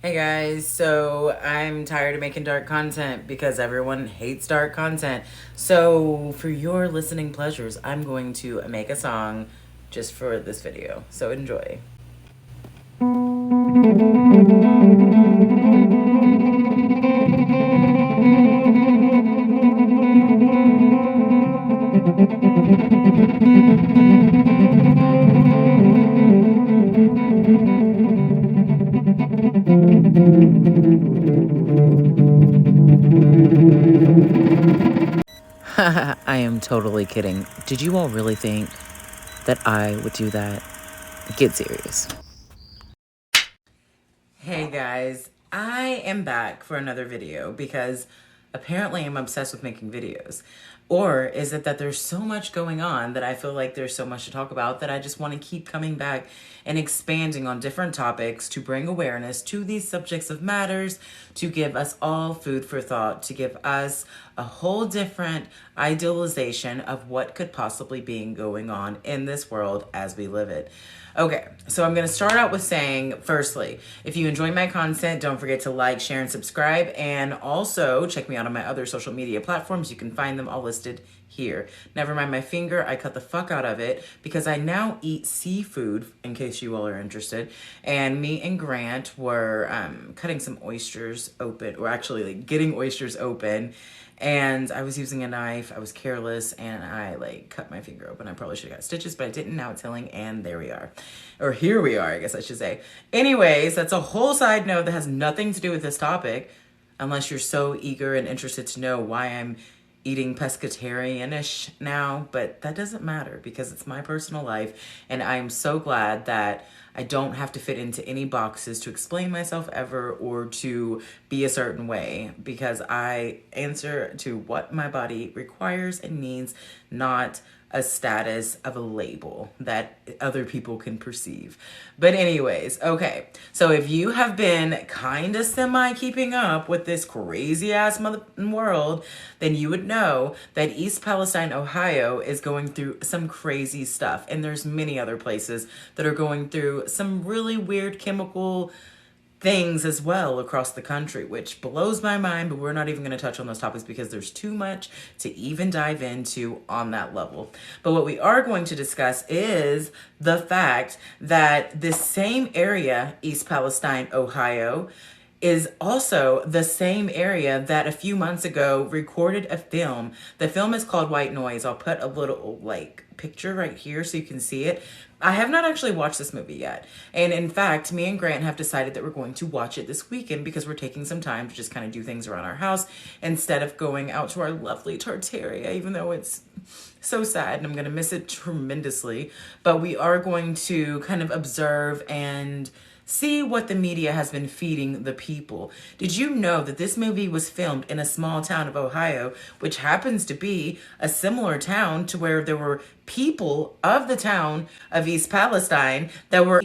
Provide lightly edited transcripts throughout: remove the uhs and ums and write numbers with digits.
Hey guys, so I'm tired of making dark content because everyone hates dark content. So, for your listening pleasures, I'm going to make a song just for this video. So, enjoy. I am totally kidding. Did you all really think that I would do that? Get serious. Hey guys, I am back for another video because apparently I'm obsessed with making videos. Or is it that there's so much going on that I feel like there's so much to talk about that I just want to keep coming back and expanding on different topics to bring awareness to these subjects of matters, to give us all food for thought, to give us a whole different idealization of what could possibly be going on in this world as we live it. Okay, so I'm going to start out with saying, firstly, if you enjoy my content, don't forget to like, share, and subscribe. And also check me out on my other social media platforms. You can find them all listed here. Never mind my finger. I cut the fuck out of it because I now eat seafood, in case you all are interested. And me and Grant were cutting some oysters open, or actually like getting oysters open. And I was using a knife. I was careless and I cut my finger open. I probably should have got stitches, but I didn't. Now it's healing and there we are. Or here we are, I guess I should say. Anyways, that's a whole side note that has nothing to do with this topic. Unless you're so eager and interested to know why I'm eating pescatarian-ish now, but that doesn't matter because it's my personal life and I'm so glad that I don't have to fit into any boxes to explain myself ever or to be a certain way because I answer to what my body requires and needs, not a status of a label that other people can perceive. But anyways, okay. So if you have been kind of semi keeping up with this crazy ass mother world, then you would know that East Palestine, Ohio is going through some crazy stuff. And there's many other places that are going through some really weird chemical things as well across the country, which blows my mind, but we're not even going to touch on those topics because there's too much to even dive into on that level. But what we are going to discuss is the fact that this same area, East Palestine, Ohio, is also the same area that a few months ago recorded a film. The film is called White Noise. I'll put a little picture right here so you can see it. I have not actually watched this movie yet. And in fact, me and Grant have decided that we're going to watch it this weekend because we're taking some time to just kind of do things around our house instead of going out to our lovely Tartaria, even though it's so sad and I'm going to miss it tremendously. But we are going to kind of observe and see what the media has been feeding the people. Did you know that this movie was filmed in a small town of Ohio, which happens to be a similar town to where there were people of the town of East Palestine that were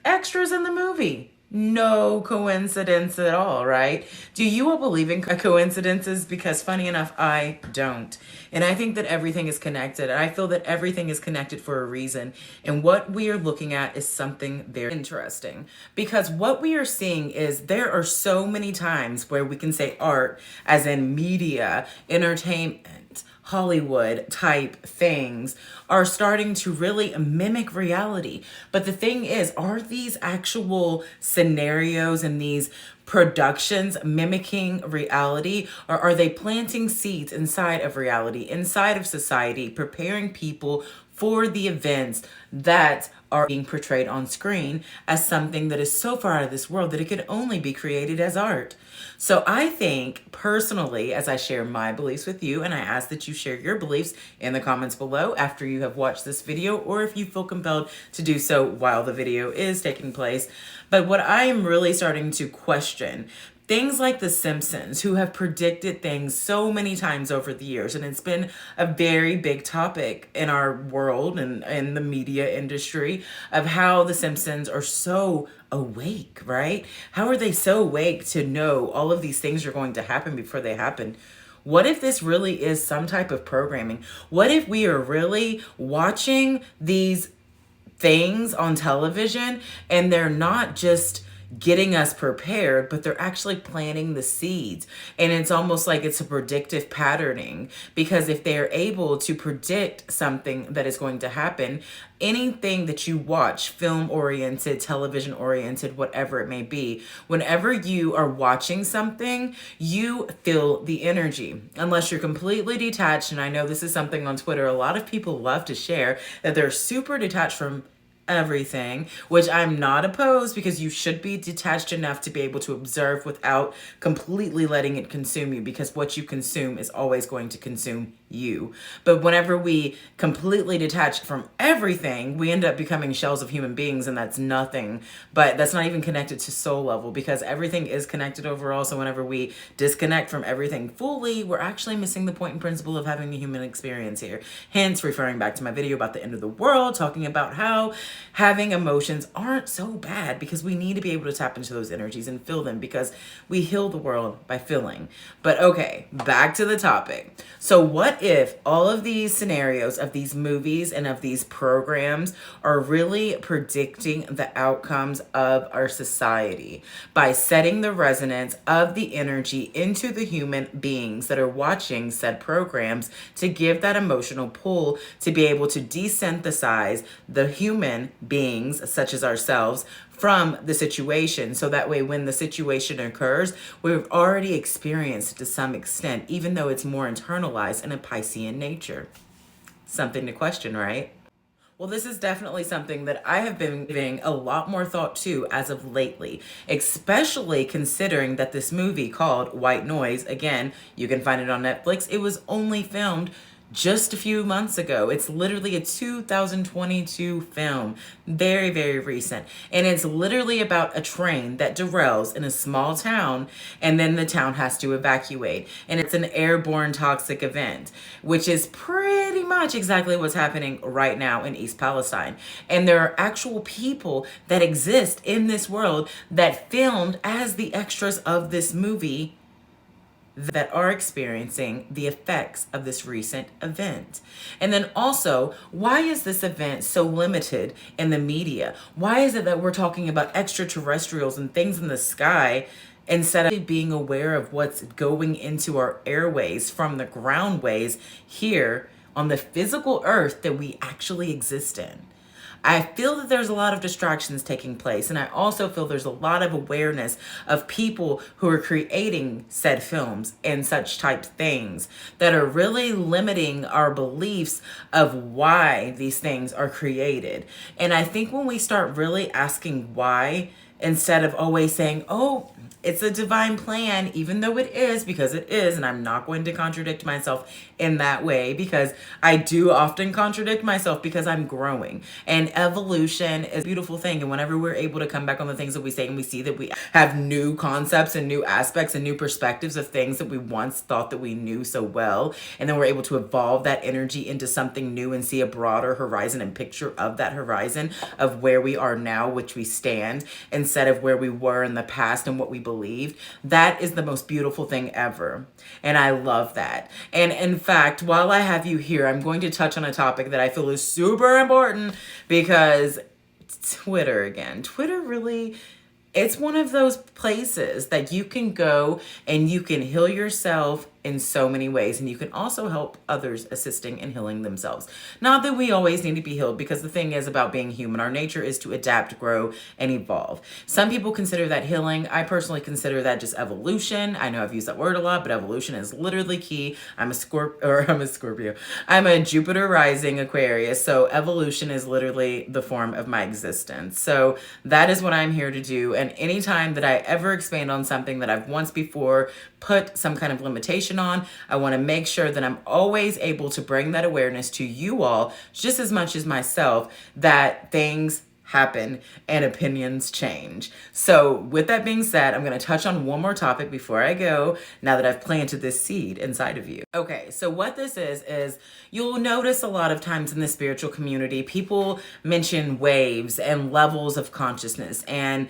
extras in the movie? No coincidence at all, right? Do you all believe in coincidences? Because funny enough, I don't. And I think that everything is connected. I feel that everything is connected for a reason. And what we are looking at is something very interesting. Because what we are seeing is there are so many times where we can say art, as in media, entertainment, Hollywood type things are starting to really mimic reality. But the thing is, are these actual scenarios and these productions mimicking reality, or are they planting seeds inside of reality, inside of society, preparing people for the events that are being portrayed on screen as something that is so far out of this world that it could only be created as art? So I think personally, as I share my beliefs with you, and I ask that you share your beliefs in the comments below after you have watched this video, or if you feel compelled to do so while the video is taking place. But what I am really starting to question, things like The Simpsons, who have predicted things so many times over the years, and it's been a very big topic in our world and in the media industry of how The Simpsons are so awake, right? How are they so awake to know all of these things are going to happen before they happen? What if this really is some type of programming? What if we are really watching these things on television and they're not just getting us prepared, but they're actually planting the seeds. And it's almost like it's a predictive patterning, because if they're able to predict something that is going to happen, anything that you watch, film oriented, television oriented, whatever it may be, whenever you are watching something, you feel the energy. Unless you're completely detached, and I know this is something on Twitter a lot of people love to share, that they're super detached from everything, which I'm not opposed, because you should be detached enough to be able to observe without completely letting it consume you, because what you consume is always going to consume you. But whenever we completely detach from everything, we end up becoming shells of human beings, and that's nothing, but that's not even connected to soul level, because everything is connected overall. So whenever we disconnect from everything fully, we're actually missing the point and principle of having the human experience here. Hence, referring back to my video about the end of the world, talking about how having emotions aren't so bad, because we need to be able to tap into those energies and feel them, because we heal the world by feeling. But okay, back to the topic. So what if all of these scenarios of these movies and of these programs are really predicting the outcomes of our society by setting the resonance of the energy into the human beings that are watching said programs, to give that emotional pull to be able to desynthesize the human beings, such as ourselves, from the situation, so that way when the situation occurs, we've already experienced it to some extent, even though it's more internalized in a Piscean nature. Something to question, right? Well, this is definitely something that I have been giving a lot more thought to as of lately, especially considering that this movie called White Noise, again, you can find it on Netflix, it was only filmed just a few months ago. It's literally a 2022 film, very, very recent. And it's literally about a train that derails in a small town, and then the town has to evacuate. And it's an airborne toxic event, which is pretty much exactly what's happening right now in East Palestine. And there are actual people that exist in this world that filmed as the extras of this movie that are experiencing the effects of this recent event. And then also, why is this event so limited in the media? Why is it that we're talking about extraterrestrials and things in the sky, instead of being aware of what's going into our airways from the groundways here on the physical earth that we actually exist in? I feel that there's a lot of distractions taking place, and I also feel there's a lot of awareness of people who are creating said films and such type things that are really limiting our beliefs of why these things are created. And I think when we start really asking why, instead of always saying, oh, it's a divine plan, even though it is, because it is, and I'm not going to contradict myself in that way, because I do often contradict myself, because I'm growing. And evolution is a beautiful thing. And whenever we're able to come back on the things that we say, and we see that we have new concepts and new aspects and new perspectives of things that we once thought that we knew so well, and then we're able to evolve that energy into something new and see a broader horizon and picture of that horizon of where we are now, which we stand, instead of where we were in the past and what we believed. That is the most beautiful thing ever. And I love that. And in fact, while I have you here, I'm going to touch on a topic that I feel is super important, because Twitter again. Twitter really, it's one of those places that you can go and you can heal yourself in so many ways, and you can also help others assisting and healing themselves. Not that we always need to be healed, because the thing is about being human, our nature is to adapt, grow, and evolve. Some people consider that healing. I personally consider that just evolution. I know I've used that word a lot, but evolution is literally key. I'm a Scorpio. I'm a Jupiter rising Aquarius, so evolution is literally the form of my existence. So that is what I'm here to do. And anytime that I ever expand on something that I've once before put some kind of limitation on, I want to make sure that I'm always able to bring that awareness to you all just as much as myself, that things happen and opinions change. So with that being said, I'm going to touch on one more topic before I go, now that I've planted this seed inside of you. Okay, so what this is you'll notice a lot of times in the spiritual community, people mention waves and levels of consciousness, and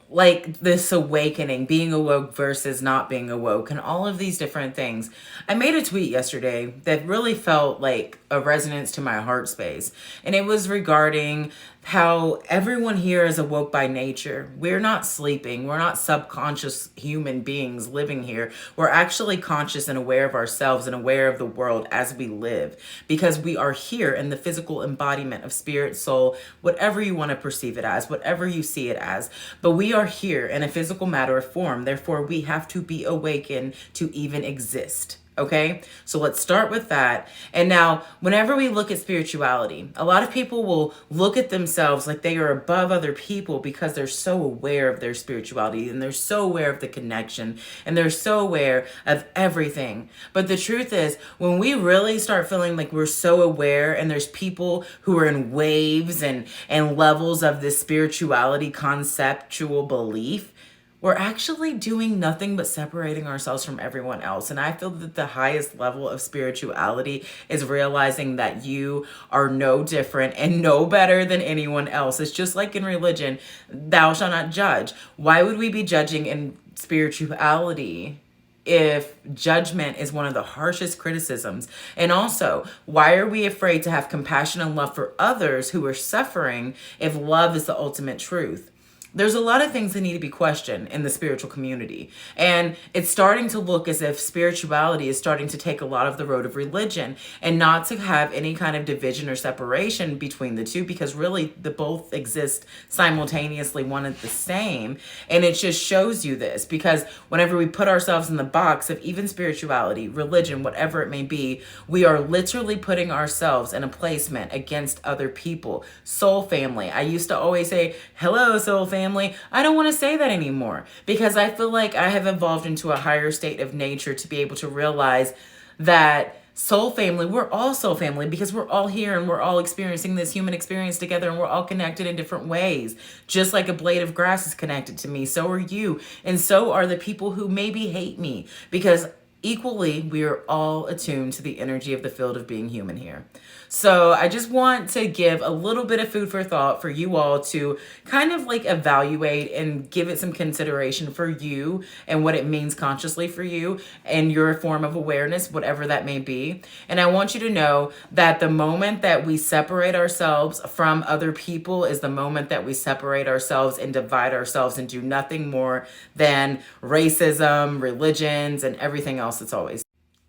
like this awakening, being awoke versus not being awoke, and all of these different things. I made a tweet yesterday that really felt like a resonance to my heart space, and it was regarding how everyone here is awoke by nature. We're not sleeping. We're not subconscious human beings living here. We're actually conscious and aware of ourselves and aware of the world as we live, because we are here in the physical embodiment of spirit, soul, whatever you want to perceive it as, whatever you see it as. But we are here in a physical matter of form. Therefore, we have to be awakened to even exist. Okay, so let's start with that. And now, whenever we look at spirituality, a lot of people will look at themselves like they are above other people because they're so aware of their spirituality and they're so aware of the connection and they're so aware of everything. But the truth is, when we really start feeling like we're so aware and there's people who are in waves and levels of this spirituality conceptual belief, we're actually doing nothing but separating ourselves from everyone else. And I feel that the highest level of spirituality is realizing that you are no different and no better than anyone else. It's just like in religion, thou shalt not judge. Why would we be judging in spirituality if judgment is one of the harshest criticisms? And also, why are we afraid to have compassion and love for others who are suffering if love is the ultimate truth? There's a lot of things that need to be questioned in the spiritual community. And it's starting to look as if spirituality is starting to take a lot of the road of religion and not to have any kind of division or separation between the two, because really the both exist simultaneously, one and the same. And it just shows you this, because whenever we put ourselves in the box of even spirituality, religion, whatever it may be, we are literally putting ourselves in a placement against other people. Soul family. I used to always say, hello, soul family. I don't want to say that anymore because I feel like I have evolved into a higher state of nature to be able to realize that soul family, we're all soul family because we're all here and we're all experiencing this human experience together and we're all connected in different ways. Just like a blade of grass is connected to me, so are you. And so are the people who maybe hate me, because equally, we are all attuned to the energy of the field of being human here. So I just want to give a little bit of food for thought for you all to kind of like evaluate and give it some consideration for you and what it means consciously for you and your form of awareness, whatever that may be. And I want you to know that the moment that we separate ourselves from other people is the moment that we separate ourselves and divide ourselves and do nothing more than racism, religions, and everything else that's always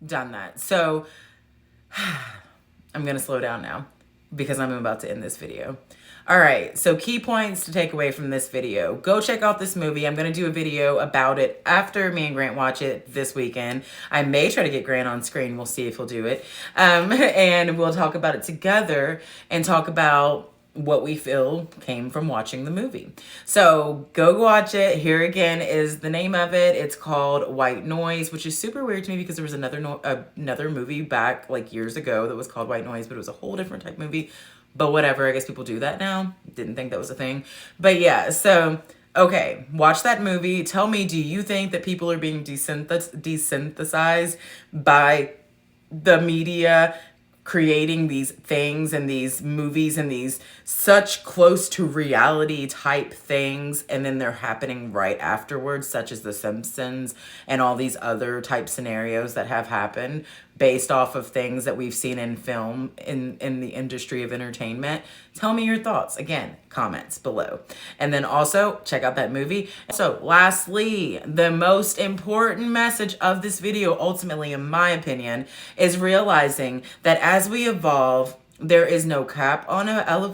done that. So I'm going to slow down now because I'm about to end this video. All right, so key points to take away from this video. Go check out this movie. I'm going to do a video about it after me and Grant watch it this weekend. I may try to get Grant on screen. We'll see if he'll do it. And we'll talk about it together and talk about what we feel came from watching the movie. So go watch it. Here again is the name of it. It's called White Noise, which is super weird to me because there was another movie back like years ago that was called White Noise, but it was a whole different type movie. But whatever, I guess people do that now. Didn't think that was a thing. But yeah, so okay, watch that movie. Tell me, do you think that people are being desynthesized by the media creating these things and these movies and these such close to reality type things, and then they're happening right afterwards, such as The Simpsons and all these other type scenarios that have happened based off of things that we've seen in film in the industry of entertainment? Tell me your thoughts. Again, comments below. And then also check out that movie. So lastly, the most important message of this video, ultimately, in my opinion, is realizing that as we evolve, there is no cap on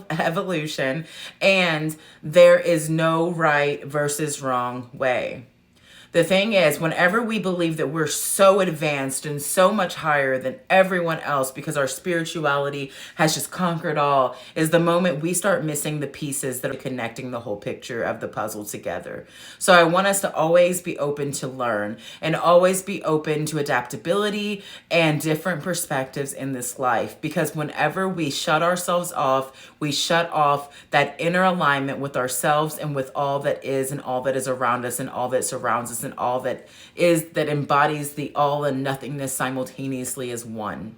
evolution, and there is no right versus wrong way. The thing is, whenever we believe that we're so advanced and so much higher than everyone else because our spirituality has just conquered all, is the moment we start missing the pieces that are connecting the whole picture of the puzzle together. So I want us to always be open to learn and always be open to adaptability and different perspectives in this life, because whenever we shut ourselves off, we shut off that inner alignment with ourselves and with all that is and all that is around us and all that surrounds us and all that is, that embodies the all and nothingness simultaneously as one.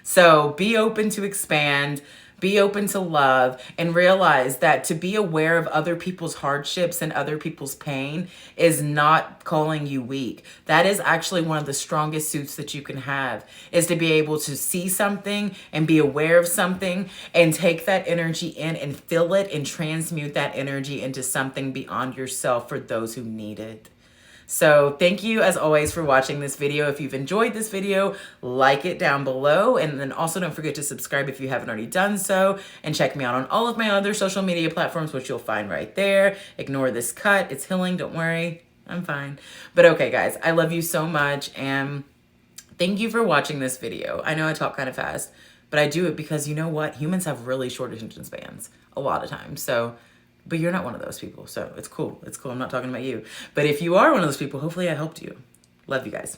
So be open to expand, Be open to love and realize that to be aware of other people's hardships and other people's pain is not calling you weak. That is actually one of the strongest suits that you can have, is to be able to see something and be aware of something and take that energy in and feel it and transmute that energy into something beyond yourself for those who need it. So thank you as always for watching this video. If you've enjoyed this video, like it down below. And then also don't forget to subscribe if you haven't already done so. And check me out on all of my other social media platforms, which you'll find right there. Ignore this cut. It's healing. Don't worry. I'm fine. But okay, guys, I love you so much. And thank you for watching this video. I know I talk kind of fast, but I do it because you know what? Humans have really short attention spans a lot of times. But you're not one of those people, so it's cool. It's cool. I'm not talking about you. But if you are one of those people, hopefully I helped you. Love you guys.